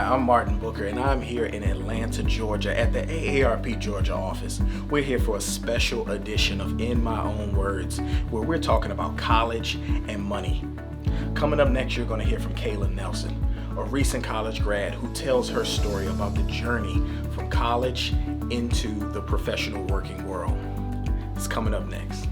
I'm Martin Booker, and I'm here in Atlanta, Georgia at the AARP Georgia office. We're here for a special edition of In My Own Words, where we're talking about college and money. Coming up next, you're going to hear from Kayla Nelson, a recent college grad who tells her story about the journey from college into the professional working world. It's coming up next.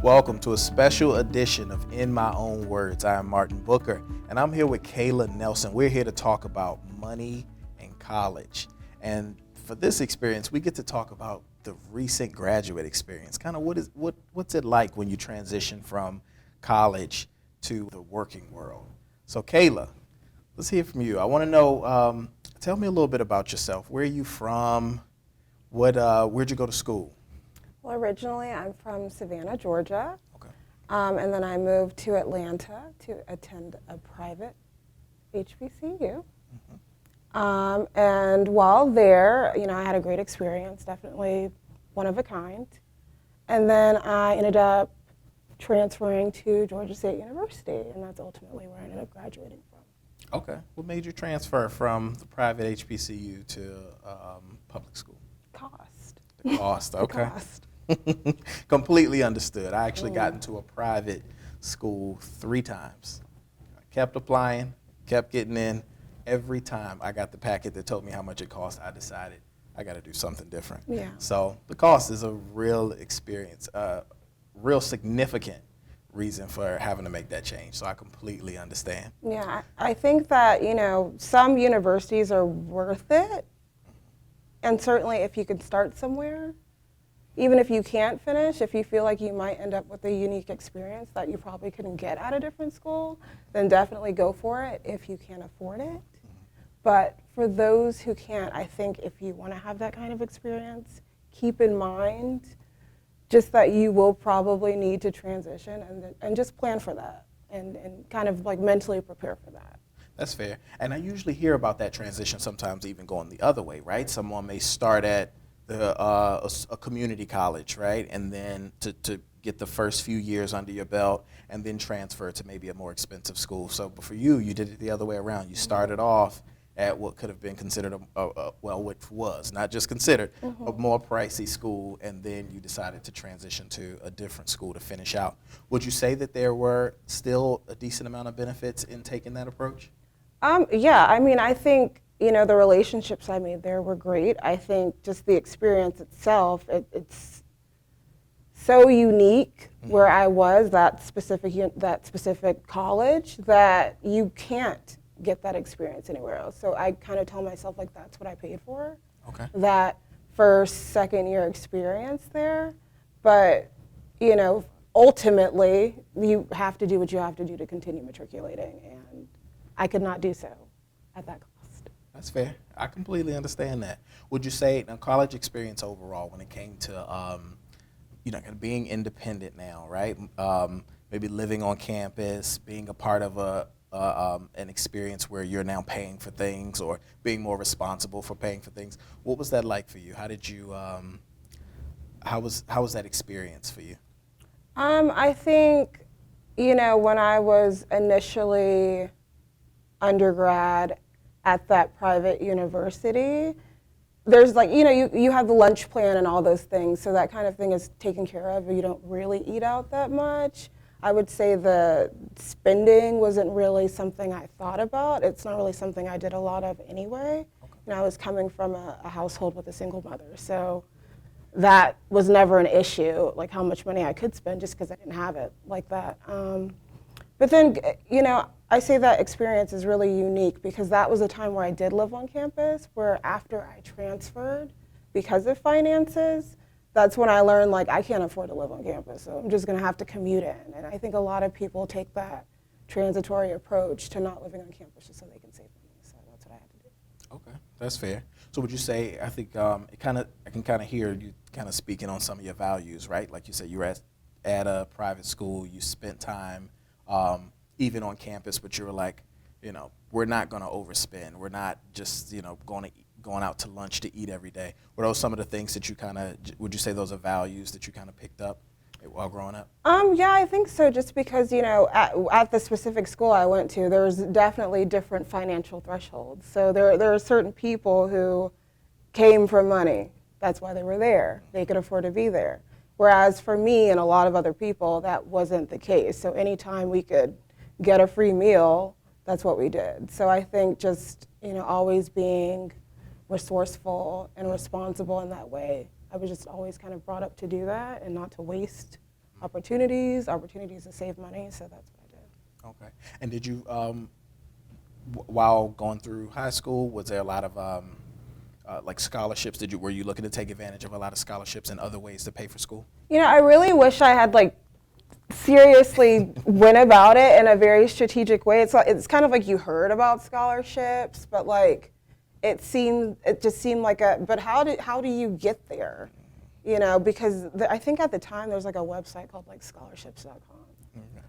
Welcome to a special edition of In My Own Words. I am Martin Booker, and I'm here with Kayla Nelson. We're here to talk about money and college. And for this experience, we get to talk about the recent graduate experience. Kind of what's it like when you transition from college to the working world? So Kayla, let's hear from you. I want to know, tell me a little bit about yourself. Where are you from? Where'd you go to school? Well, originally I'm from Savannah, Georgia, Okay. and then I moved to Atlanta to attend a private HBCU. And while there, I had a great experience, definitely one of a kind. And then I ended up transferring to Georgia State University, and that's ultimately where I ended up graduating from. Okay. What made you transfer from the private HBCU to public school? Cost. The cost, okay. The cost. Completely understood. I actually got into a private school 3 times. I kept applying, kept getting in. Every time I got the packet that told me how much it cost, I decided I got to do something different. Yeah. So the cost is a real experience, real significant reason for having to make that change. So I completely understand. Yeah, I think that, some universities are worth it. And certainly if you could start somewhere, even if you can't finish, if you feel like you might end up with a unique experience that you probably couldn't get at a different school, then definitely go for it if you can afford it. But for those who can't, I think if you want to have that kind of experience, keep in mind just that you will probably need to transition and just plan for that and kind of like mentally prepare for that. That's fair. And I usually hear about that transition sometimes even going the other way, right? Someone may start at a community college, right? And then to get the first few years under your belt and then transfer to maybe a more expensive school. So but for you, you did it the other way around. You started off at what could have been considered, what was, not just considered, a more pricey school, and then you decided to transition to a different school to finish out. Would you say that there were still a decent amount of benefits in taking that approach? Yeah, I think, the relationships I made there were great. I think just the experience itself, it's so unique where I was, that specific college, that you can't get that experience anywhere else. So I kind of tell myself like that's what I paid for. Okay. That first, second year experience there. But, ultimately you have to do what you have to do to continue matriculating, and I could not do so at that cost. That's fair. I completely understand that. Would you say now college experience overall when it came to being independent now, right? Maybe living on campus, being a part of an experience where you're now paying for things or being more responsible for paying for things. What was that like for you? How did you how was that experience for you? I think, when I was initially undergrad at that private university, there's you have the lunch plan and all those things, so that kind of thing is taken care of. You don't really eat out that much. I would say the spending wasn't really something I thought about. It's not really something I did a lot of anyway. I was coming from a household with a single mother, so that was never an issue, like how much money I could spend just because I didn't have it like that. But then, I say that experience is really unique because that was a time where I did live on campus, where after I transferred, because of finances, that's when I learned I can't afford to live on campus, so I'm just gonna have to commute in. And I think a lot of people take that transitory approach to not living on campus just so they can save money, so that's what I had to do. Okay, that's fair. So would you say, I think I can kind of hear you kind of speaking on some of your values, right? Like you said, you were at a private school, you spent time even on campus, but you were like, we're not going to overspend. We're not just, going out to lunch to eat every day. Were those some of the things that you would you say those are values that you kind of picked up while growing up? Yeah, I think so. Just because at the specific school I went to, there's definitely different financial thresholds. So there are certain people who came from money. That's why they were there. They could afford to be there. Whereas for me and a lot of other people, that wasn't the case. So anytime we could get a free meal, that's what we did. So I think just always being resourceful and responsible in that way. I was just always kind of brought up to do that and not to waste opportunities to save money. So that's what I did. Okay. And did you, while going through high school, was there a lot of like scholarships? Were you looking to take advantage of a lot of scholarships and other ways to pay for school? I really wish I had seriously went about it in a very strategic way. It's kind of like you heard about scholarships, but it just seemed like but how do you get there? Because I think at the time there's a website called scholarships.com. Okay.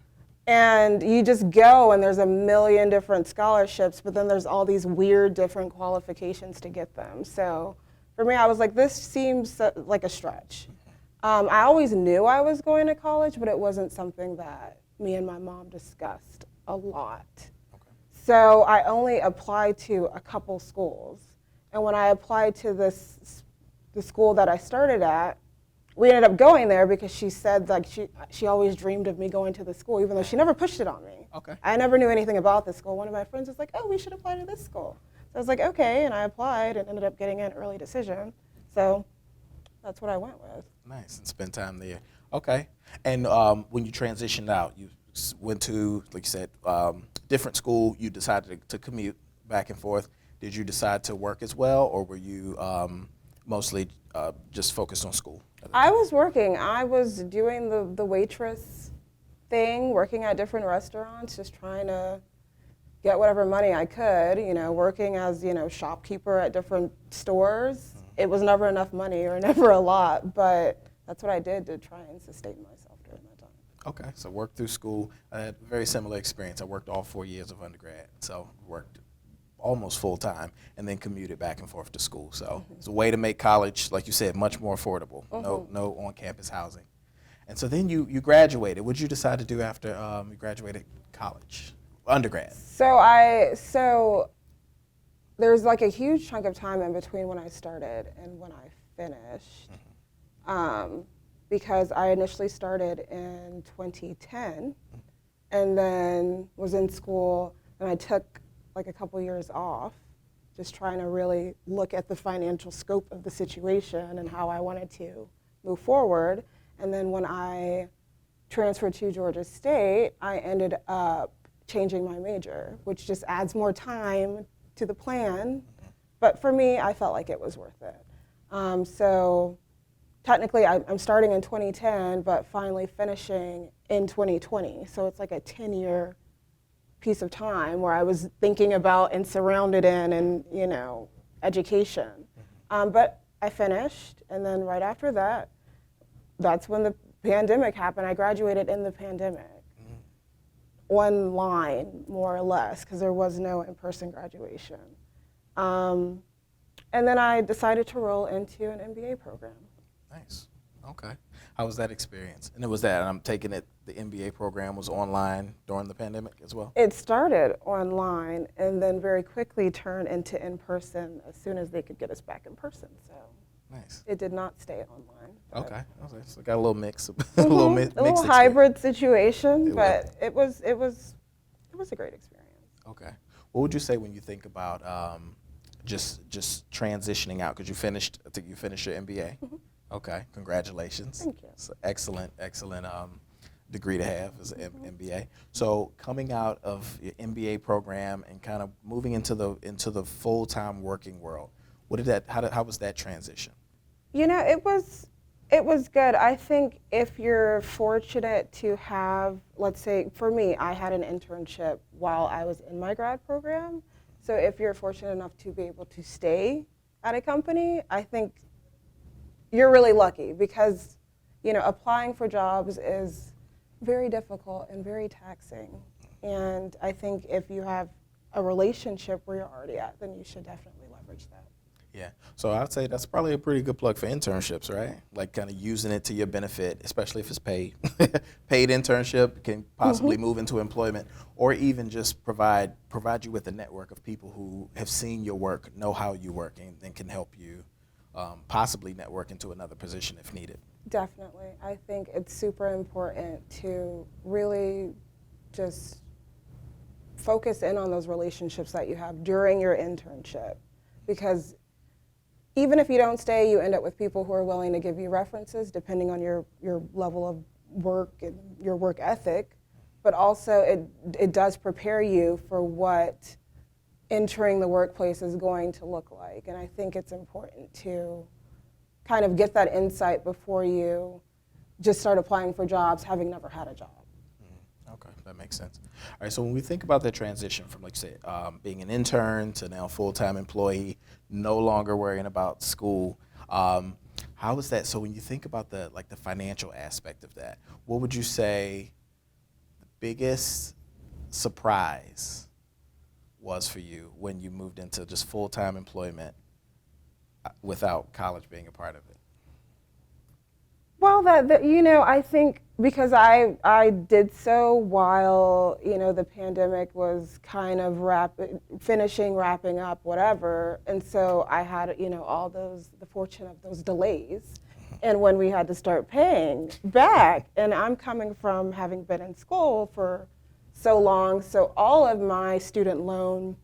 And you just go and there's a million different scholarships, but then there's all these weird different qualifications to get them. So for me, I was like, this seems like a stretch. I always knew I was going to college, but it wasn't something that me and my mom discussed a lot. Okay. So I only applied to a couple schools. And when I applied to the school that I started at, we ended up going there because she said she always dreamed of me going to the school, even though she never pushed it on me. Okay. I never knew anything about the school. One of my friends was like, oh, we should apply to this school. So I was like, okay, and I applied and ended up getting an early decision. So that's what I went with. Nice, and spend time there. Okay. And when you transitioned out, you went to, like you said, different school. You decided to commute back and forth. Did you decide to work as well, or were you mostly just focused on school? I was working. I was doing the waitress thing, working at different restaurants, just trying to get whatever money I could, working as, shopkeeper at different stores. It was never enough money or never a lot, but that's what I did to try and sustain myself during that time. Okay, so worked through school. I had a very similar experience. I worked all 4 years of undergrad, so worked almost full time and then commuted back and forth to school. So it's a way to make college, like you said, much more affordable. No on-campus housing. And so then you graduated. What did you decide to do after you graduated college, undergrad? So there's a huge chunk of time in between when I started and when I finished, because I initially started in 2010 and then was in school, and I took a couple years off, just trying to really look at the financial scope of the situation and how I wanted to move forward. And then when I transferred to Georgia State, I ended up changing my major, which just adds more time to the plan. But for me, I felt like it was worth it. So technically, I'm starting in 2010, but finally finishing in 2020. So it's a 10-year piece of time where I was thinking about and surrounded in and, education. But I finished, and then right after that, that's when the pandemic happened. I graduated in the pandemic. Online, more or less, because there was no in-person graduation. And then I decided to roll into an MBA program. Nice. Okay. How was that experience? And it was that, and I'm taking it, the MBA program was online during the pandemic as well? It started online and then very quickly turned into in-person as soon as they could get us back in person. So nice. It did not stay online. Okay. So got a little mix, a little hybrid situation, but it was a great experience. Okay. What would you say when you think about just transitioning out? Because I think you finished your MBA. Okay, congratulations. Thank you. It's an excellent degree to have as an MBA. So coming out of your MBA program and kind of moving into the full-time working world, how was that transition? It was good. I think if you're fortunate to have, let's say, for me, I had an internship while I was in my grad program. So if you're fortunate enough to be able to stay at a company, I think you're really lucky because, applying for jobs is very difficult and very taxing. And I think if you have a relationship where you're already at, then you should definitely leverage that. Yeah. So I'd say that's probably a pretty good plug for internships, right? Like kind of using it to your benefit, especially if it's paid. Paid internship can Hmm. possibly move into employment, or even just provide you with a network of people who have seen your work, know how you work, and can help you possibly network into another position if needed. Definitely. I think it's super important to really just focus in on those relationships that you have during your internship, because even if you don't stay, you end up with people who are willing to give you references depending on your level of work and your work ethic. But also, it does prepare you for what entering the workplace is going to look like. And I think it's important to kind of get that insight before you just start applying for jobs having never had a job. Okay, that makes sense. All right, so when we think about the transition from, like, say, being an intern to now full-time employee, no longer worrying about school, how is that? So when you think about the financial aspect of that, what would you say the biggest surprise was for you when you moved into just full-time employment without college being a part of it? Well, I think because I did so while the pandemic was kind of wrapping up, whatever, and so I had all the fortune of those delays, and when we had to start paying back, and I'm coming from having been in school for so long, so all of my student loan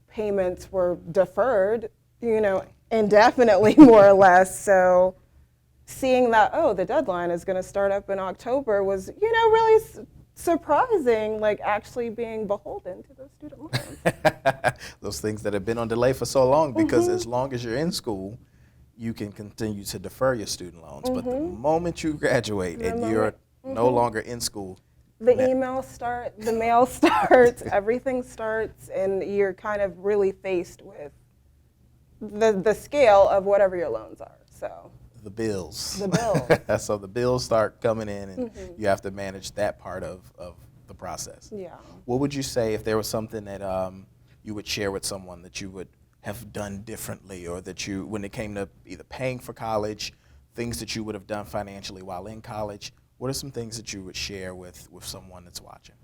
payments were deferred, indefinitely more or less, so seeing that, oh, the deadline is going to start up in October was, really surprising, like actually being beholden to those student loans. Those things that have been on delay for so long, because Hmm. as long as you're in school, you can continue to defer your student loans. But the Hmm. moment you graduate The and moment, you're no hmm longer in school, the that, emails start, the mail starts, everything starts, and you're kind of really faced with the scale of whatever your loans are. So the bills. the bills. So the bills start coming in, and Hmm. you have to manage that part of the process. Yeah. What would you say if there was something that you would share with someone that you would have done differently, or that you, when it came to either paying for college, things that you would have done financially while in college? What are some things that you would share with someone that's watching?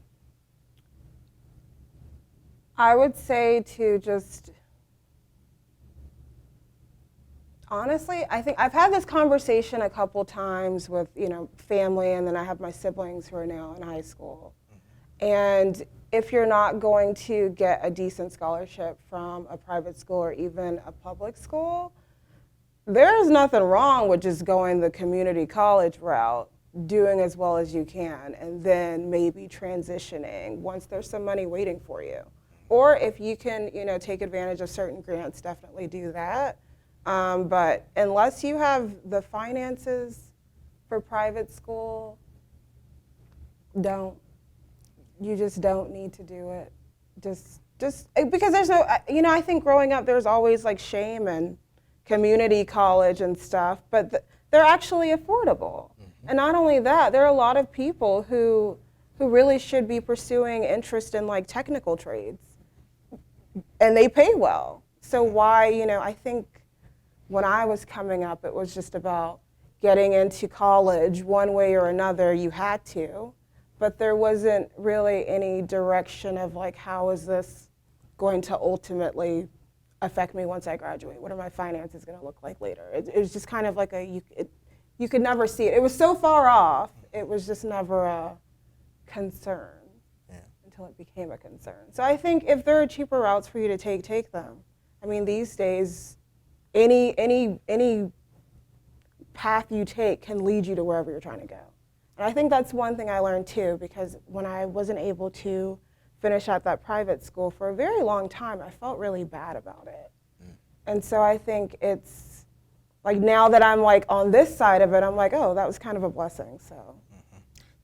I would say to just honestly, I think I've had this conversation a couple times with, family, and then I have my siblings who are now in high school. And if you're not going to get a decent scholarship from a private school or even a public school, there's nothing wrong with just going the community college route, doing as well as you can, and then maybe transitioning once there's some money waiting for you. Or if you can, take advantage of certain grants, definitely do that. But unless you have the finances for private school, don't. You just don't need to do it. Just because there's no, I think growing up there's always like shame and community college and stuff, but they're actually affordable. And not only that, there are a lot of people who really should be pursuing interest in like technical trades, and they pay well. So why, I think when I was coming up, it was just about getting into college one way or another. You had to, but there wasn't really any direction of like, how is this going to ultimately affect me once I graduate? What are my finances going to look like later? It was just kind of like you could never see it. It was so far off. It was just never a concern Yeah. until it became a concern. So I think if there are cheaper routes for you to take them. I mean, these days, any path you take can lead you to wherever you're trying to go. And I think that's one thing I learned too, because when I wasn't able to finish at that private school for a very long time, I felt really bad about it. And so I think it's like now that I'm like on this side of it, I'm like, oh, that was kind of a blessing. So.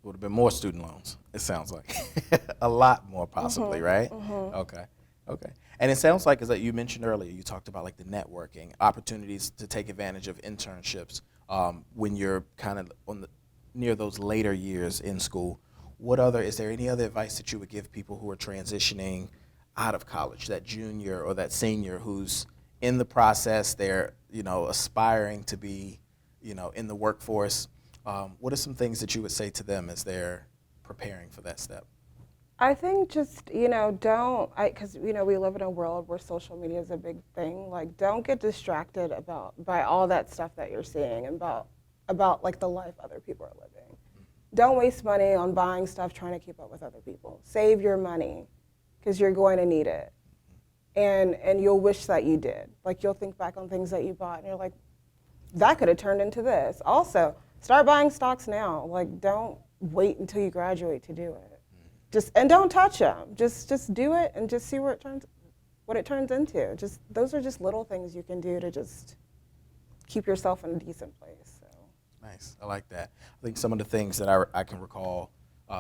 Would have been more student loans, it sounds like. A lot more possibly, right? Okay. Okay. And it sounds like, as that you mentioned earlier, you talked about like the networking, opportunities to take advantage of internships when you're kind of near those later years in school. Is there any other advice that you would give people who are transitioning out of college, that junior or that senior who's in the process, they're, aspiring to be, in the workforce. What are some things that you would say to them as they're preparing for that step? I think just, because, we live in a world where social media is a big thing. Like, don't get distracted by all that stuff that you're seeing and about like the life other people are living. Don't waste money on buying stuff trying to keep up with other people. Save your money because you're going to need it. And you'll wish that you did. Like, you'll think back on things that you bought and you're like, that could have turned into this. Also, start buying stocks now. Like, don't wait until you graduate to do it. And don't touch them. Just do it and just see what it turns into. Those are just little things you can do to just keep yourself in a decent place. So. Nice. I like that. I think some of the things that I can recall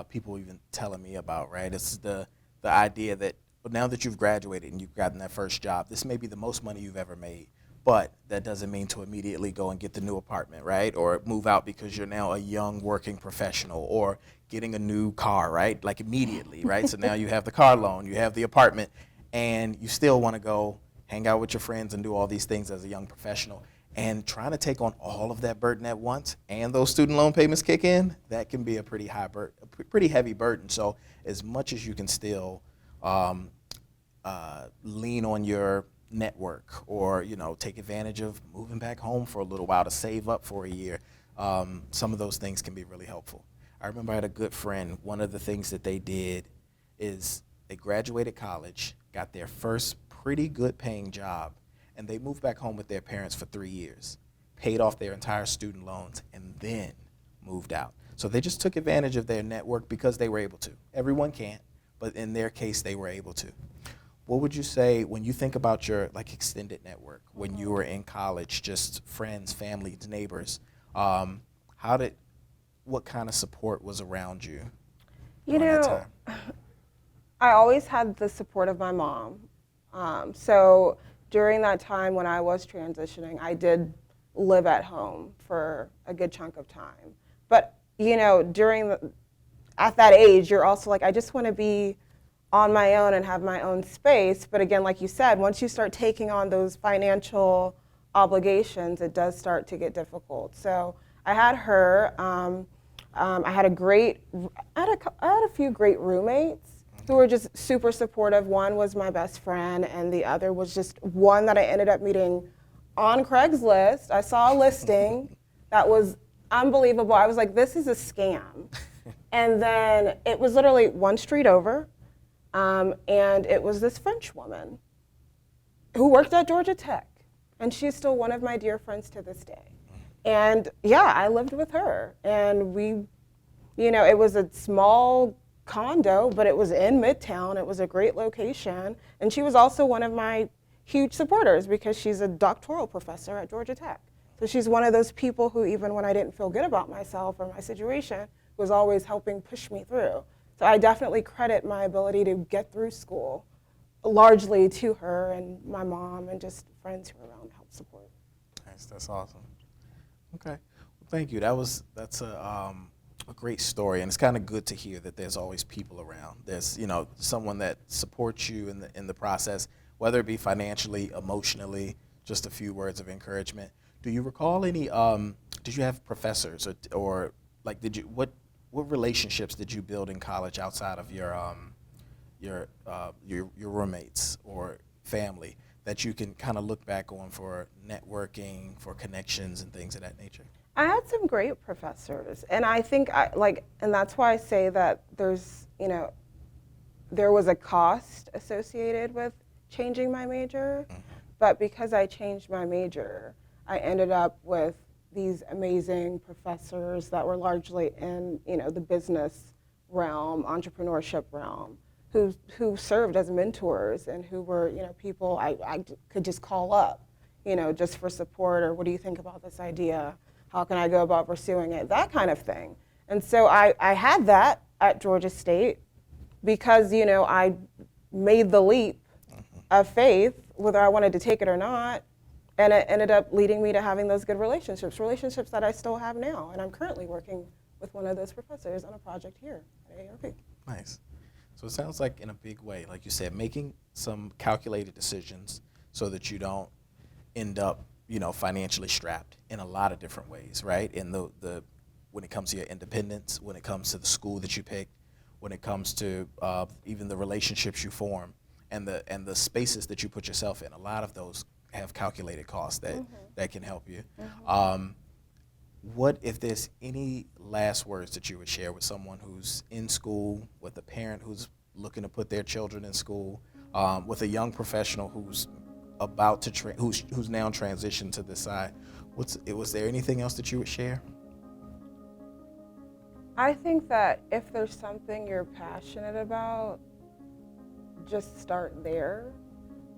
people even telling me about, right? It's the idea that now that you've graduated and you've gotten that first job, this may be the most money you've ever made, but that doesn't mean to immediately go and get the new apartment, right? Or move out because you're now a young working professional, or getting a new car, right? Like immediately, right? So now you have the car loan, you have the apartment, and you still want to go hang out with your friends and do all these things as a young professional. And trying to take on all of that burden at once, and those student loan payments kick in, that can be a pretty pretty heavy burden. So as much as you can still lean on your network, or take advantage of moving back home for a little while to save up for a year, some of those things can be really helpful. I remember I had a good friend. One of the things that they did is they graduated college, got their first pretty good paying job, and they moved back home with their parents for 3 years, paid off their entire student loans, and then moved out. So they just took advantage of their network because they were able to. Everyone can't, but in their case, they were able to. What would you say when you think about your extended network, when you were in college, just friends, family, neighbors, what kind of support was around you during that time? I always had the support of my mom. So during that time when I was transitioning, I did live at home for a good chunk of time. But, at that age, you're also like, I just want to be on my own and have my own space. But again, like you said, once you start taking on those financial obligations, it does start to get difficult. So I had her. I had a few great roommates who were just super supportive. One was my best friend, and the other was just one that I ended up meeting on Craigslist. I saw a listing that was unbelievable. I was like, this is a scam. And then it was literally one street over, and it was this French woman who worked at Georgia Tech, and she's still one of my dear friends to this day. And yeah, I lived with her, and we, it was a small condo, but it was in Midtown. It was a great location, and she was also one of my huge supporters because she's a doctoral professor at Georgia Tech. So she's one of those people who, even when I didn't feel good about myself or my situation, was always helping push me through. So I definitely credit my ability to get through school largely to her and my mom and just friends who were around to help support. Nice, that's awesome. Okay, well, thank you. That's a great story, and it's kind of good to hear that there's always people around. There's someone that supports you in the process, whether it be financially, emotionally, just a few words of encouragement. Do you recall any? Did you have professors or like what relationships did you build in college outside of your roommates or family that you can kind of look back on for networking, for connections and things of that nature? I had some great professors, and I think and that's why I say that there was a cost associated with changing my major, but because I changed my major, I ended up with these amazing professors that were largely in the business realm, entrepreneurship realm, who served as mentors and who were people I could just call up, just for support, or what do you think about this idea? How can I go about pursuing it? That kind of thing. And so I had that at Georgia State because I made the leap of faith, whether I wanted to take it or not. And it ended up leading me to having those good relationships that I still have now. And I'm currently working with one of those professors on a project here at ARP. Nice. So it sounds like in a big way, like you said, making some calculated decisions so that you don't end up, financially strapped in a lot of different ways, right? In the when it comes to your independence, when it comes to the school that you pick, when it comes to even the relationships you form, and the spaces that you put yourself in. A lot of those have calculated costs that can help you. What if there's any last words that you would share with someone who's in school, with a parent who's looking to put their children in school, with a young professional who's about to who's now transitioned to this side? Was there anything else that you would share? I think that if there's something you're passionate about, just start there.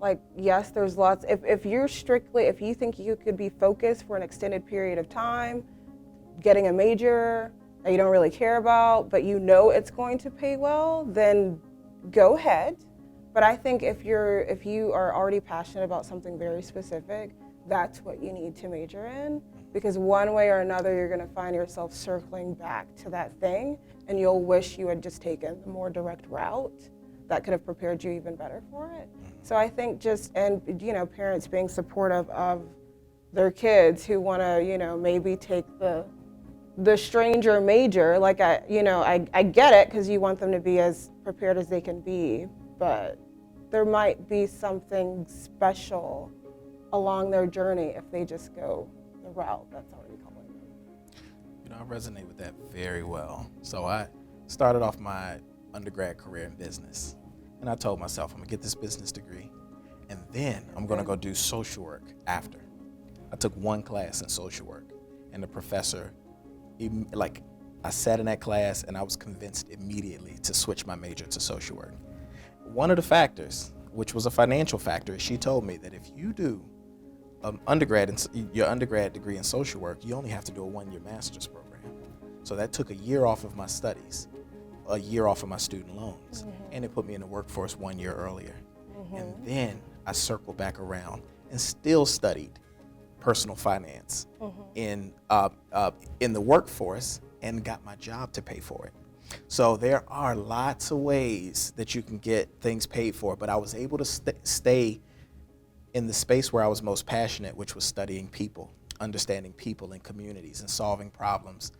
Like, yes, there's lots. If you think you could be focused for an extended period of time, getting a major that you don't really care about, but you know it's going to pay well, then go ahead. But I think if you are already passionate about something very specific, that's what you need to major in, because one way or another you're going to find yourself circling back to that thing, and you'll wish you had just taken the more direct route that could have prepared you even better for it. So I think parents being supportive of their kids who want to, maybe take the stranger major. Like I get it, because you want them to be as prepared as they can be, but there might be something special along their journey if they just go the route that's already calling them. I resonate with that very well. So I started off my undergrad career in business, and I told myself I'm gonna get this business degree, and then I'm gonna go do social work after. I took one class in social work, and the professor, I sat in that class and I was convinced immediately to switch my major to social work. One of the factors, which was a financial factor, is she told me that if you do your undergrad degree in social work, you only have to do a one-year master's program. So that took a year off of my studies, a year off of my student loans, and it put me in the workforce 1 year earlier. And then I circled back around and still studied personal finance in the workforce and got my job to pay for it. So there are lots of ways that you can get things paid for, but I was able to stay in the space where I was most passionate, which was studying people, understanding people and communities, and solving problems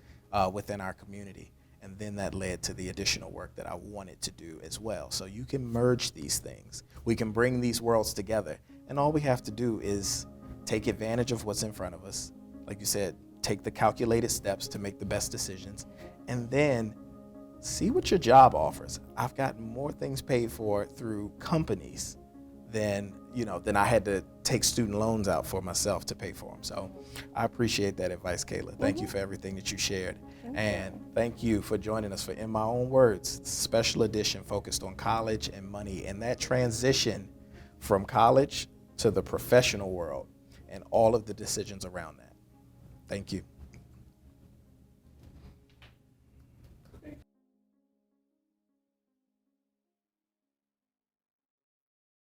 within our community. And then that led to the additional work that I wanted to do as well. So you can merge these things. We can bring these worlds together. And all we have to do is take advantage of what's in front of us. Like you said, take the calculated steps to make the best decisions. And then see what your job offers. I've gotten more things paid for through companies than I had to take student loans out for myself to pay for them. So I appreciate that advice, Kayla. Thank you for everything that you shared. Thank you for joining us for In My Own Words, special edition focused on college and money and that transition from college to the professional world and all of the decisions around that. Thank you.